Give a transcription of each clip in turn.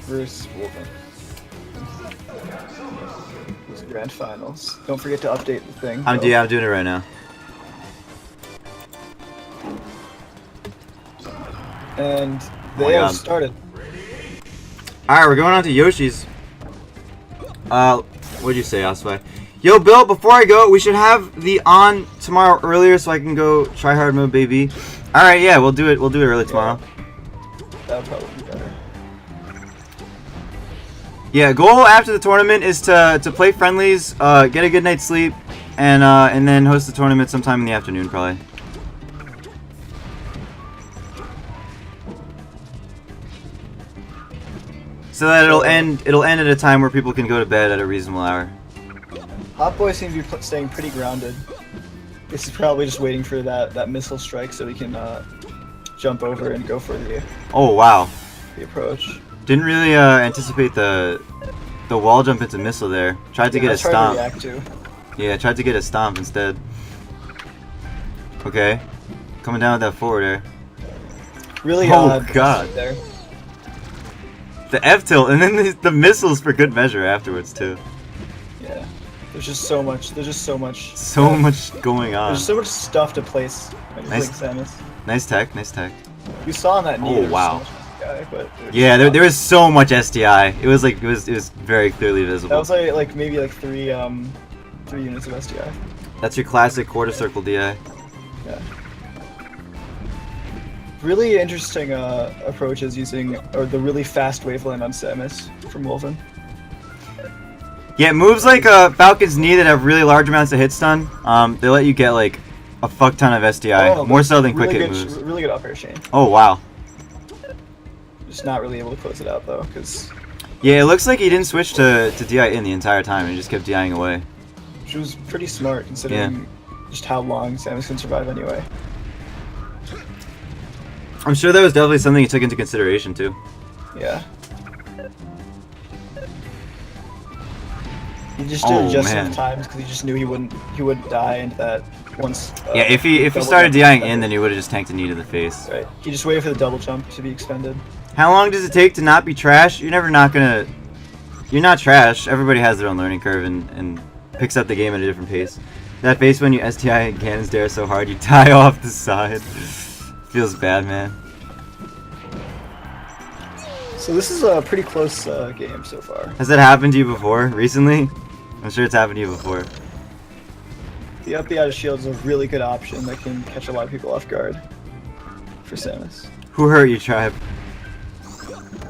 versus Wolven. Those grand finals. Don't forget to update the thing. I'm doing it right now. And they have started. Alright, we're going on to Yoshi's. What'd you say, Osway? Yo, Bill, before I go, we should have the on tomorrow earlier so I can go try hard mode, baby. Alright, yeah, we'll do it early tomorrow. That would probably be better. Yeah, goal after the tournament is to play friendlies, get a good night's sleep, and then host the tournament sometime in the afternoon, probably. So that it'll end at a time where people can go to bed at a reasonable hour. Hotboy seems to be staying pretty grounded. This is probably just waiting for that missile strike so he can jump over and go for the approach. Didn't really anticipate the wall jump into missile there. Tried to get a stomp. Yeah, tried to get a stomp instead. Okay, coming down with that forward air. Really oh god. There. The F tilt and then the missiles for good measure afterwards too. Yeah, there's just so much. So much going on. There's so much stuff to place. Nice, Samus. Nice tech. You saw on that knee. Oh wow. But yeah, there was so much SDI. It was like it was very clearly visible. That was like maybe like three units of SDI. That's your classic quarter circle DI. Yeah. Really interesting approaches using the really fast waveland on Samus from Wolven. Yeah, moves like Falcon's knee that have really large amounts of hit stun. They let you get like a fuck ton of SDI, more so than quick hit moves. Really good up air chain. Oh wow. Just not really able to close it out though, because. Yeah, it looks like he didn't switch to DI in the entire time. He just kept DIing away. Which was pretty smart considering just how long Samus can survive anyway. I'm sure that was definitely something he took into consideration too. Yeah. He just did it just enough times because he just knew he wouldn't die into that once. Yeah, if he started DIing in, then he would have just tanked a knee to the face. Right. He just waited for the double jump to be expended. How long does it take to not be trash? You're not trash. Everybody has their own learning curve and picks up the game at a different pace. That face when you STI and cannons dare so hard you die off the side. Feels bad, man. So this is a pretty close game so far. Has that happened to you before, recently? I'm sure it's happened to you before. The up B out of shield is a really good option that can catch a lot of people off guard for Samus. Who hurt you, Tribe?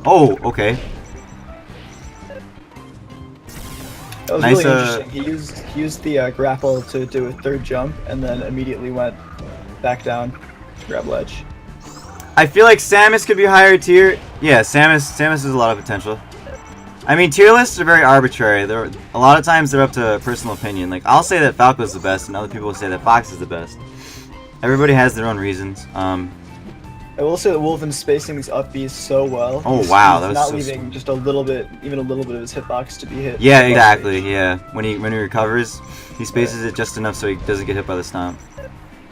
Oh, okay. That was nice, really interesting. He used the grapple to do a third jump and then immediately went back down to grab ledge. I feel like Samus could be higher tier. Yeah, Samus has a lot of potential. I mean, tier lists are very arbitrary. A lot of times they're up to personal opinion. Like, I'll say that Falco's the best, and other people will say that Fox is the best. Everybody has their own reasons. I will say that Wolven's spacing these up Bs so well. Oh wow, that was not so leaving just even a little bit of his hitbox to be hit. Yeah, exactly. Yeah, when he recovers, he spaces it just enough so he doesn't get hit by the stomp.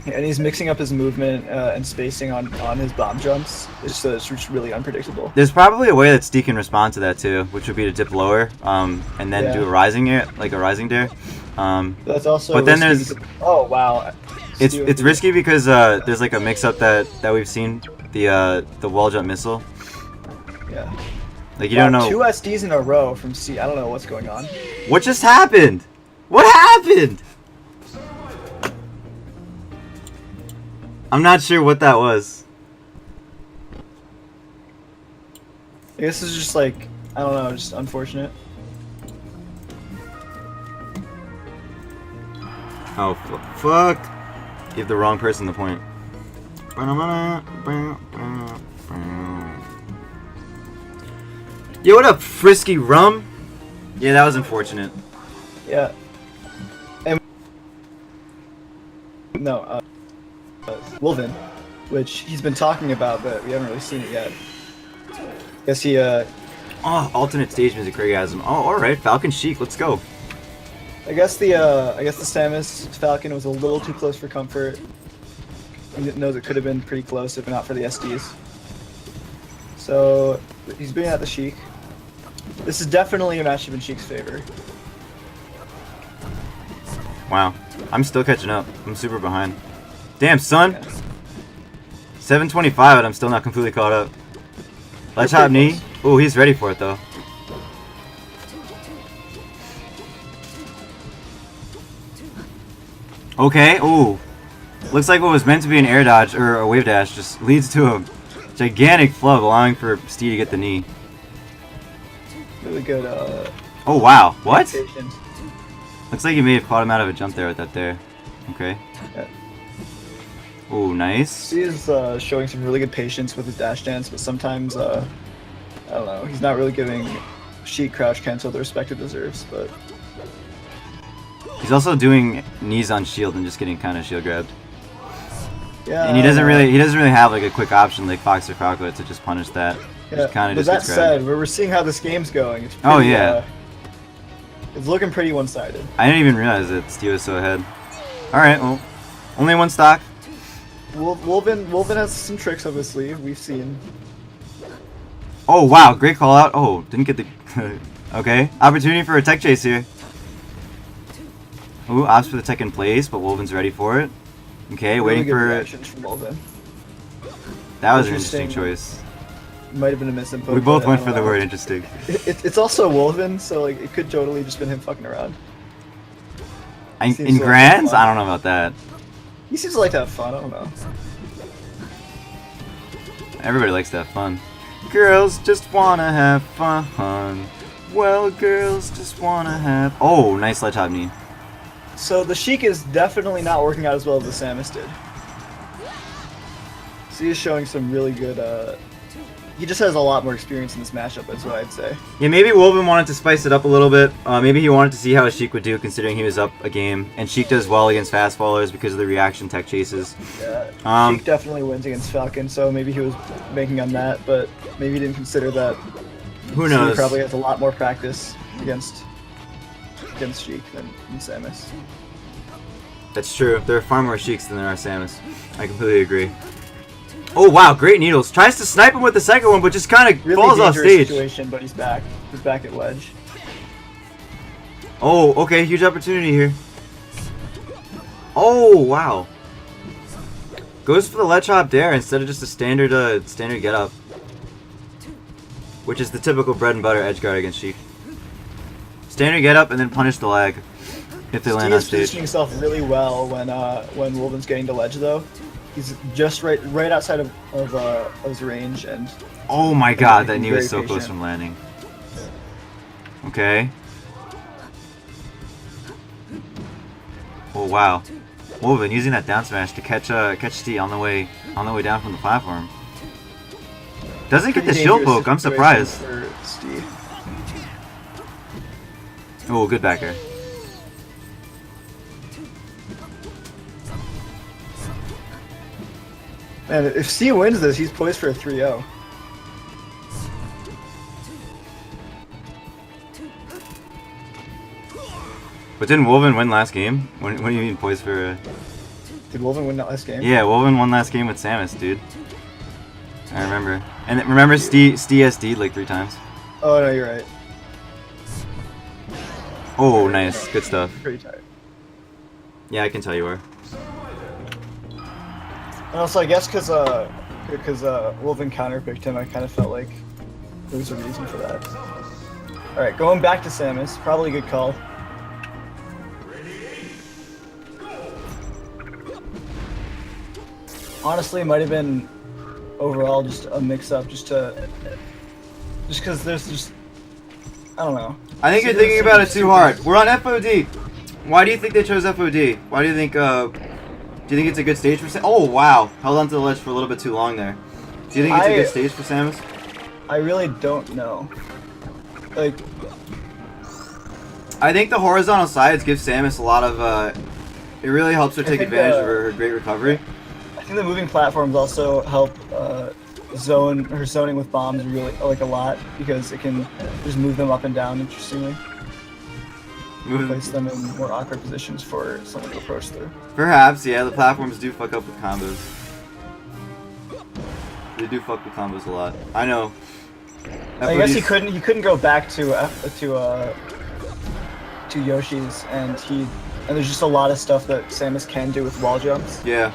And he's mixing up his movement and spacing on his bomb jumps, so it's just really unpredictable. There's probably a way that Stee can respond to that too, which would be to dip lower, and then do a rising air, like a rising dare. That's also. But then there's. Oh wow. It's risky because there's like a mix-up that we've seen, the wall jump missile. Yeah. Like you don't know. 2 SDs in a row from C. I don't know what's going on. What just happened? What happened? I'm not sure what that was. I guess it's just like, I don't know, just unfortunate. Oh, fuck. Give the wrong person the point. Yo, what up, Frisky Rum? Yeah, that was unfortunate. Yeah. And no, Wolven, which he's been talking about, but we haven't really seen it yet. Guess he Oh, alternate stage music orgasm. Oh, all right, Falcon Chic, let's go. I guess the Samus Falcon was a little too close for comfort. He knows it could have been pretty close if not for the SDs. So he's bringing out the Sheik. This is definitely a matchup in Sheik's favor. Wow. I'm still catching up. I'm super behind. Damn, son. Yeah. 725 and I'm still not completely caught up. Ledge hop knee. Oh, he's ready for it though. Okay, ooh. Looks like what was meant to be an air dodge or a wave dash just leads to a gigantic flub, allowing for Stee to get the knee. Really good, oh wow, what? patient. Looks like you may have caught him out of a jump there with that there. Okay. Yeah. Ooh, nice. Stee is showing some really good patience with his dash dance, but sometimes, I don't know, he's not really giving Sheik crouch cancel the respect it deserves, but... He's also doing knees on shield and just getting kind of shield grabbed. Yeah. And he doesn't really have like a quick option like Fox or Falcon to just punish that. Yeah. Kind of But just that gets grabbed. said, we're seeing how this game's going. It's Oh, pretty, yeah. it's looking pretty one-sided. I didn't even realize that Steve was so ahead. All right, well, only one stock. Wolven has some tricks up his sleeve. We've seen. Oh wow, great call out. Oh, didn't get the. Okay, opportunity for a tech chase here. Ooh, opts for the tech in place, but Wolven's ready for it. Okay, Really waiting good for it. reactions from Wolven. That was an interesting choice. Might have been a misinput. We both but went I for don't the know. word interesting. It's also Wolven, so like it could totally just been him fucking around. Seems In like grands, fun. I don't know about that. He seems to like to have fun. I don't know. Everybody likes to have fun. Girls just wanna have fun. Well, girls just wanna have. Oh, nice ledge hop knee. So the Sheik is definitely not working out as well as the Samus did. So he's showing some really good. He just has a lot more experience in this matchup. That's what I'd say. Yeah, maybe Wolven wanted to spice it up a little bit. Maybe he wanted to see how Sheik would do, considering he was up a game. And Sheik does well against fast fallers because of the reaction tech chases. Yeah, Sheik definitely wins against Falcon, so maybe he was banking on that, but maybe he didn't consider that. Who knows? He probably has a lot more practice against Sheik than Samus. That's true. There are far more Sheiks than there are Samus. I completely agree. Oh wow, great needles. Tries to snipe him with the second one, but just kind of Really falls off dangerous stage. situation, but he's back. He's back at ledge. Oh, okay, huge opportunity here. Oh wow. Goes for the ledge hop dare instead of just a standard get up, which is the typical bread and butter edge guard against Sheik. Standard get up and then punish the lag if they land on He's stage. positioning himself really well when Wolven's getting to ledge though. He's just right outside of his range, and Oh my god, that knee very was so close patient. from landing. Okay. Oh wow. Wolven using that down smash to catch Stee on the way down from the platform. Doesn't get the pretty shield dangerous poke, I'm situation surprised. for Stee. Oh, good backer. And if Stee wins this, he's poised for a 3-0. But didn't Wolven win last game? What do you mean poised for a... Did Wolven win that last game? Yeah, Wolven won last game with Samus, dude. I remember. And remember Stee SD'd like 3 times. Oh no, you're right. Oh, nice. Good stuff. Pretty tired. Yeah, I can tell you where. And also, I guess because Wolven counterpicked him, I kind of felt like there was a reason for that. All right, going back to Samus, probably a good call. Honestly, it might have been overall just a mix-up, just because there's just I don't know. I think you're thinking about it too hard. We're on FOD. Why do you think they chose FOD? Why do you think? Do you think it's a good stage for Samus? Oh wow, held onto the ledge for a little bit too long there. Do you think it's a good stage for Samus? I really don't know. Like, I think the horizontal sides give Samus a lot of. It really helps her take advantage of her great recovery. I think the moving platforms also help zoning with bombs really like a lot because it can just move them up and down interestingly. Place them in more awkward positions for someone to approach through. Perhaps, yeah, the platforms do fuck up with combos. They do fuck with combos a lot. I know. I guess he couldn't go back to Yoshi's, and there's just a lot of stuff that Samus can do with wall jumps. Yeah.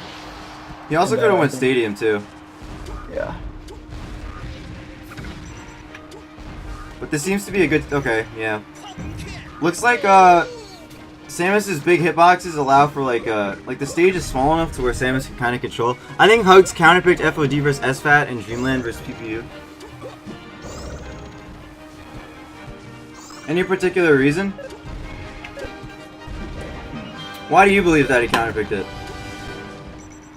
He also could have went Stadium too. Yeah. But this seems to be a good. Okay, yeah. Looks like Samus's big hitboxes allow for like the stage is small enough to where Samus can kind of control. I think Hugs counterpicked FOD versus SFAT and Dreamland versus PPU. Any particular reason? Why do you believe that he counterpicked it?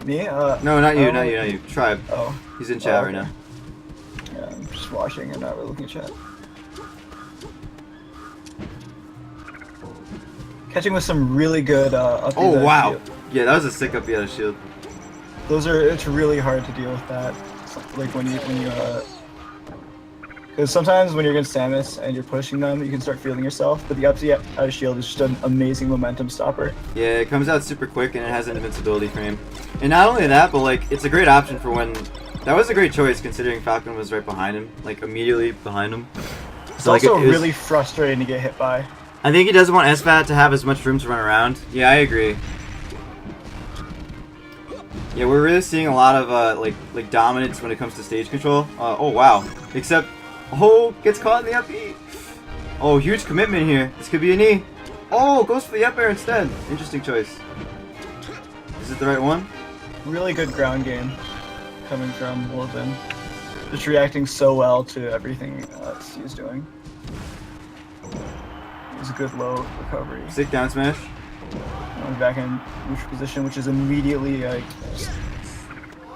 Me? No, not you, not you. Tribe. Oh. He's in chat okay. right now. Yeah, I'm just watching and not really looking at chat. Catching with some really good up. Oh wow! Shield. Yeah, that was a sick up out of shield. It's really hard to deal with that. Like when you because sometimes when you're against Samus and you're pushing them, you can start feeling yourself. But the up out of shield is just an amazing momentum stopper. Yeah, it comes out super quick and it has an invincibility frame. And not only that, but like it's a great option for when. That was a great choice considering Falcon was right behind him, like immediately behind him. It's also really frustrating to get hit by. I think he doesn't want SFAT to have as much room to run around. Yeah, I agree. Yeah, we're really seeing a lot of like dominance when it comes to stage control. Oh wow! Except, gets caught in the up E. Oh, huge commitment here. This could be a knee. Oh, goes for the up air instead. Interesting choice. Is it the right one? Really good ground game coming from Wolven. Just reacting so well to everything Stee's doing. It's a good low recovery. Sick down smash. Back in neutral position, which is immediately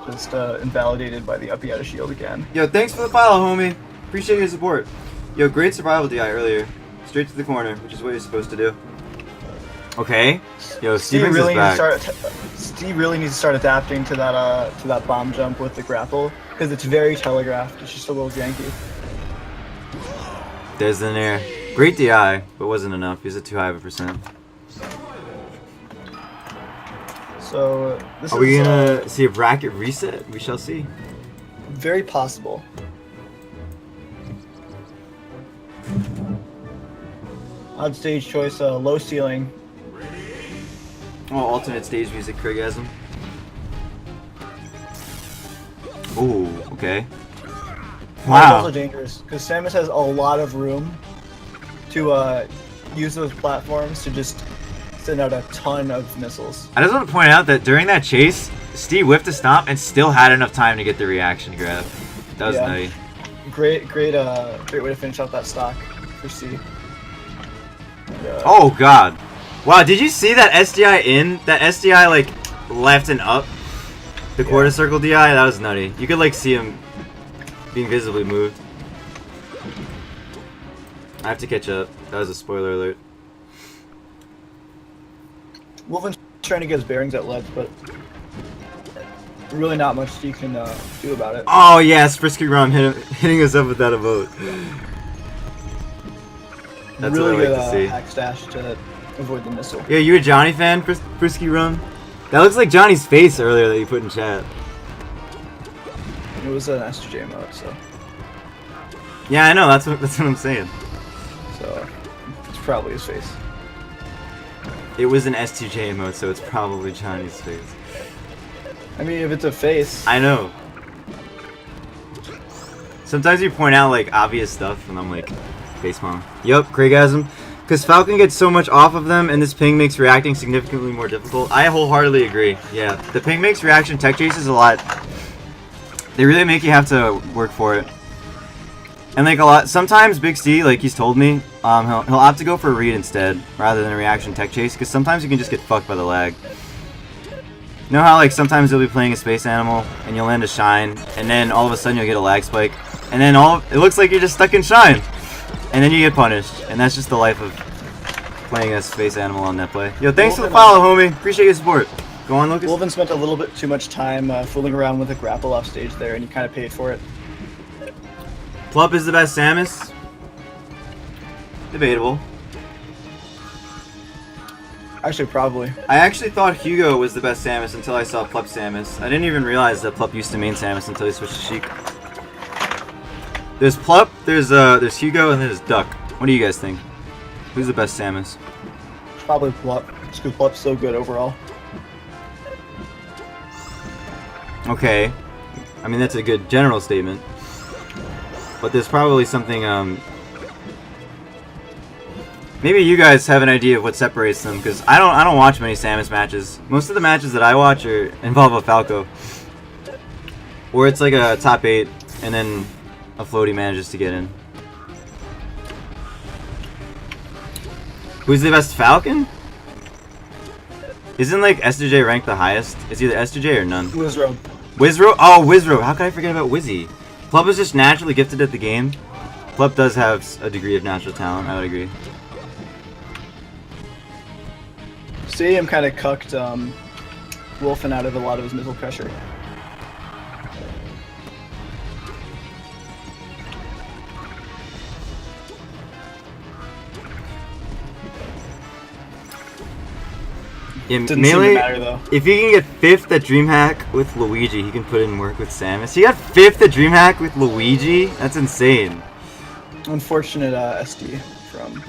just invalidated by the uppy out of shield again. Yo, thanks for the follow, homie. Appreciate your support. Yo, great survival DI earlier. Straight to the corner, which is what you're supposed to do. Okay. Yo, Stevens is back. Steve really needs to start adapting to that bomb jump with the grapple, because it's very telegraphed. It's just a little janky. There's the nair. Great DI, but wasn't enough. He's at too high of a percent. So this Are we gonna see a bracket reset? We shall see. Very possible. Odd stage choice, low ceiling. Oh, alternate stage music, Craigasm. Ooh, okay. Wow. Also dangerous, because Samus has a lot of room to use those platforms to just send out a ton of missiles. I just want to point out that during that chase, Steve whiffed a stomp and still had enough time to get the reaction grab. That was nutty. Great way to finish out that stock for Steve. Oh god. Wow, did you see that SDI in? That SDI like left and up? The quarter circle DI? That was nutty. You could like see him being visibly moved. I have to catch up. That was a spoiler alert. Wolven's trying to get his bearings at ledge, but really not much you can do about it. Oh yes, Frisky Rum hitting us up with that emote. That's really what I like good to see. hack stash to avoid the missile. Yeah, you a Johnny fan, Frisky Rum? That looks like Johnny's face earlier that you put in chat. It was an S2J mode, so. Yeah, I know. That's what I'm saying. So it's probably his face. It was an S2J mode, so it's probably Johnny's face. I mean, if it's a face. I know. Sometimes you point out like obvious stuff, and I'm like, face palm. Yup, Craigasm. Because Falcon gets so much off of them, and this ping makes reacting significantly more difficult. I wholeheartedly agree. Yeah, the ping makes reaction tech chases a lot. They really make you have to work for it. And like a lot, sometimes Big Stee, like he's told me, he'll opt to go for a read instead, rather than a reaction tech chase, because sometimes you can just get fucked by the lag. You know how like sometimes you'll be playing a space animal, and you'll land a shine, and then all of a sudden you'll get a lag spike, and then it looks like you're just stuck in shine. And then you get punished, and that's just the life of playing a space animal on net play. Yo, thanks for the follow, homie. Appreciate your support. Go on, Lucas. Wolven spent a little bit too much time fooling around with a grapple off stage there, and he kind of paid for it. Plup is the best Samus. Debatable. Actually, probably. I actually thought Hugo was the best Samus until I saw Plup Samus. I didn't even realize that Plup used to main Samus until he switched to Sheik. There's Plup, there's Hugo, and there's Duck. What do you guys think? Who's the best Samus? Probably Plup. Just because Plup's so good overall. Okay. I mean, that's a good general statement. But there's probably something, maybe you guys have an idea of what separates them, because I don't watch many Samus matches. Most of the matches that I watch involve a Falco. Or it's like a top 8, and then a floaty manages to get in. Who's the best Falcon? Isn't like S2J ranked the highest? It's either S2J or none. Wizro. Wizro? Oh, Wizro. How could I forget about Wizzy? Plup is just naturally gifted at the game. Plup does have a degree of natural talent, I would agree. Stadium kind of cucked Wolfen out of a lot of his missile pressure. Yeah, Didn't Melee, seem to matter, though. if he can get 5th at DreamHack with Luigi, he can put in work with Samus. He got 5th at DreamHack with Luigi? That's insane. Unfortunate SD from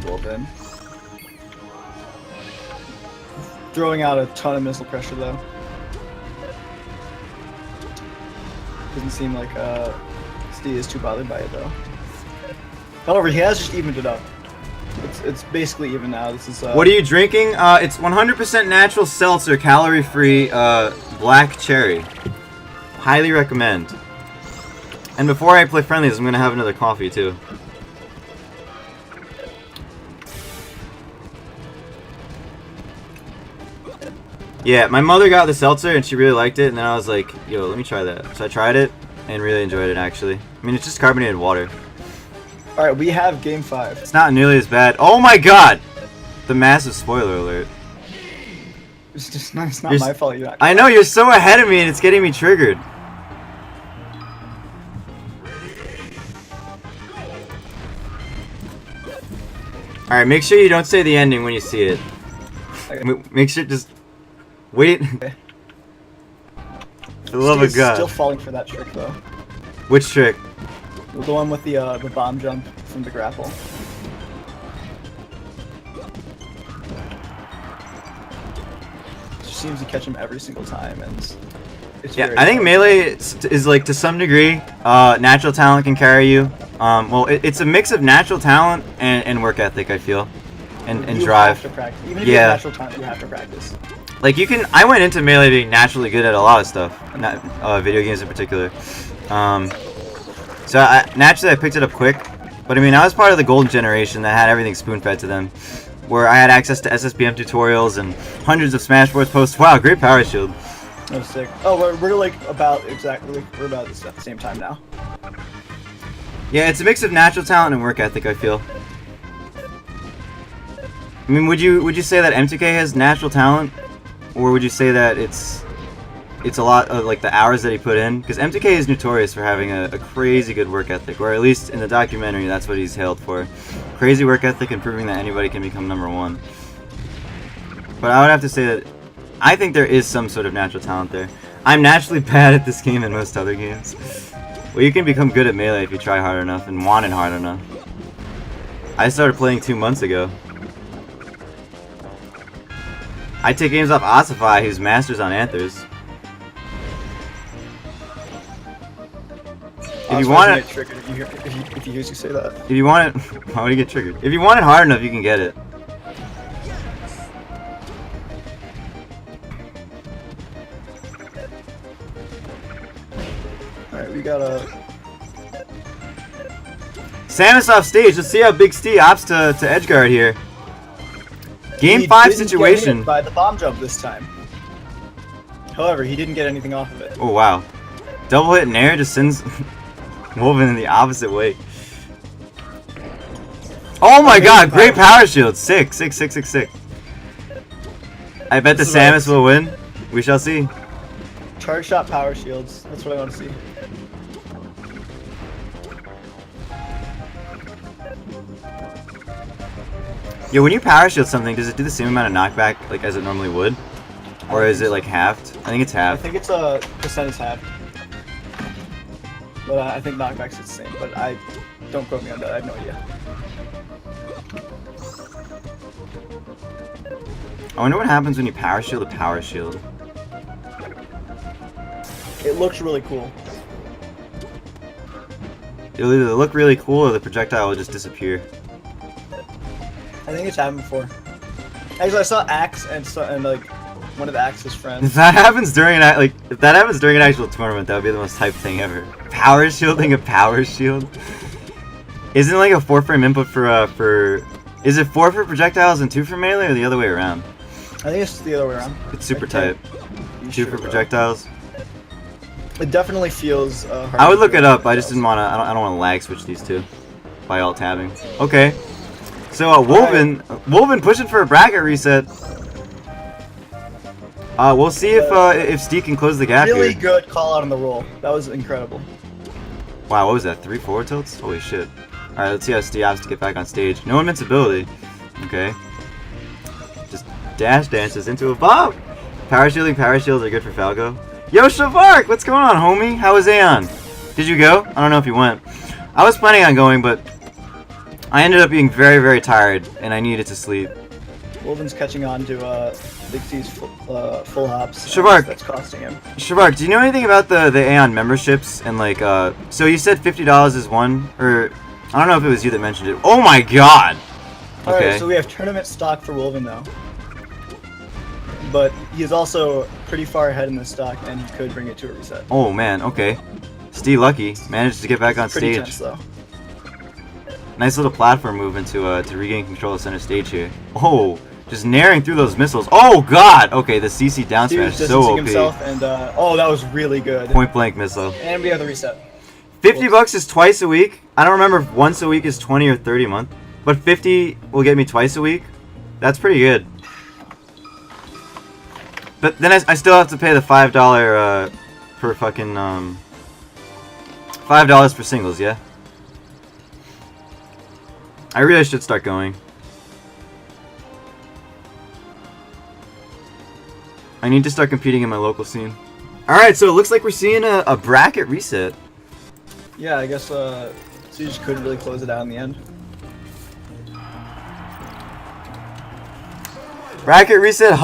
Wolven. Throwing out a ton of missile pressure, though. Doesn't seem like SD is too bothered by it, though. However, he has just evened it up. It's basically even now. This is. What are you drinking? It's 100% natural seltzer, calorie-free, black cherry. Highly recommend. And before I play friendlies, I'm gonna have another coffee too. Yeah, my mother got the seltzer and she really liked it, and then I was like, yo, let me try that. So I tried it and really enjoyed it, actually. I mean, it's just carbonated water. Alright, we have game 5. It's not nearly as bad. Oh my god! The massive spoiler alert. It's not my fault you're not. I know, you're so ahead of me and it's getting me triggered. Alright, make sure you don't say the ending when you see it. Okay. Make sure, just wait. Okay. For the love of God. Still falling for that trick, though. Which trick? The one with the bomb jump from the grapple. Just seems to catch him every single time, and it's Yeah, very I think hard. melee is like, to some degree, natural talent can carry you. Well, it's a mix of natural talent and work ethic, I feel, and You drive. have to practice. Even if you have natural talent, you have to practice. Like I went into melee being naturally good at a lot of stuff, not video games in particular. So naturally I picked it up quick, but I mean I was part of the golden generation that had everything spoon-fed to them, where I had access to SSBM tutorials and hundreds of Smashboards posts. Wow, great power shield. That was sick. Oh, we're like about we're about at the same time now. Yeah, it's a mix of natural talent and work ethic, I feel. I mean, would you say that M2K has natural talent, or would you say that it's a lot of like the hours that he put in? Because M2K is notorious for having a crazy good work ethic, or at least in the documentary, that's what he's hailed for. Crazy work ethic and proving that anybody can become #1. But I would have to say that I think there is some sort of natural talent there. I'm naturally bad at this game and most other games. Well, you can become good at melee if you try hard enough and want it hard enough. I started playing 2 months ago. I take games off Ossify, who's masters on Anthers. If you want it, if he hears you say that. if you want it, why would you get triggered? If you want it hard enough, you can get it. Alright, we got a. Samus off stage. Let's see how Big Stee opts to edgeguard here. Game He 5 didn't get situation. hit by the bomb jump this time. However, he didn't get anything off of it. Oh wow, double hit in air just sends Wolven in the opposite way. Oh my god, great power shield. Sick. I bet the Samus will win. We shall see. Charge shot power shields. That's what I want to see. Yeah, when you power shield something, does it do the same amount of knockback like as it normally would? Or is it like halved? I think it's I halved. think it's a percent is half. but I think knockback's the same. But don't quote me on that. I have no idea. I wonder what happens when you power shield a power shield. It looks really cool. It'll either look really cool or the projectile will just disappear. I think it's happened before. Actually, I saw Axe and like one of Axe's friends. If that happens during an actual tournament, that would be the most hype thing ever. Power shielding a power shield. Isn't it like a 4-frame input for? Is it 4 for projectiles and 2 for melee, or the other way around? I think it's the other way around. It's super tight. 2 for projectiles. It definitely feels hard. I would look it up. I just didn't want to. I don't want to lag switch these two by alt tabbing. Okay. So Wolven pushing for a bracket reset. We'll see if Stee can close the gap really here. Good call out on the roll. That was incredible. Wow, what was that? 3 forward tilts? Holy shit. Alright, let's see how Stee has to get back on stage. No invincibility. Okay. Just dash dances into a bomb. Power shields are good for Falco. Yo, Shavark! What's going on, homie? How was Aeon? Did you go? I don't know if you went. I was planning on going, but I ended up being very, very tired, and I needed to sleep. Wolven's catching on to Big Stee's full hops. Shavark, that's costing him. Shavark, do you know anything about the Aeon memberships and like so you said $50 is one, or I don't know if it was you that mentioned it. Oh my god! Okay. Alright, so we have tournament stock for Wolven now. But he's also pretty far ahead in the stock, and he could bring it to a reset. Oh man, okay. Stee lucky managed to get back on Pretty stage. tense, though. Nice little platform movement to regain control of center stage here. Oh, just naring through those missiles. Oh god! Okay, the CC down He was smash so distancing OP. himself, and oh, that was really good. Point blank missile. And we have the reset. $50 is twice a week. I don't remember if once a week is 20 or 30 a month, but 50 will get me twice a week. That's pretty good. But then I still have to pay the $5 per fucking $5 for singles, yeah. I really should start going. I need to start competing in my local scene. Alright, so it looks like we're seeing a bracket reset. Yeah, I guess so you just couldn't really close it out in the end. Bracket reset.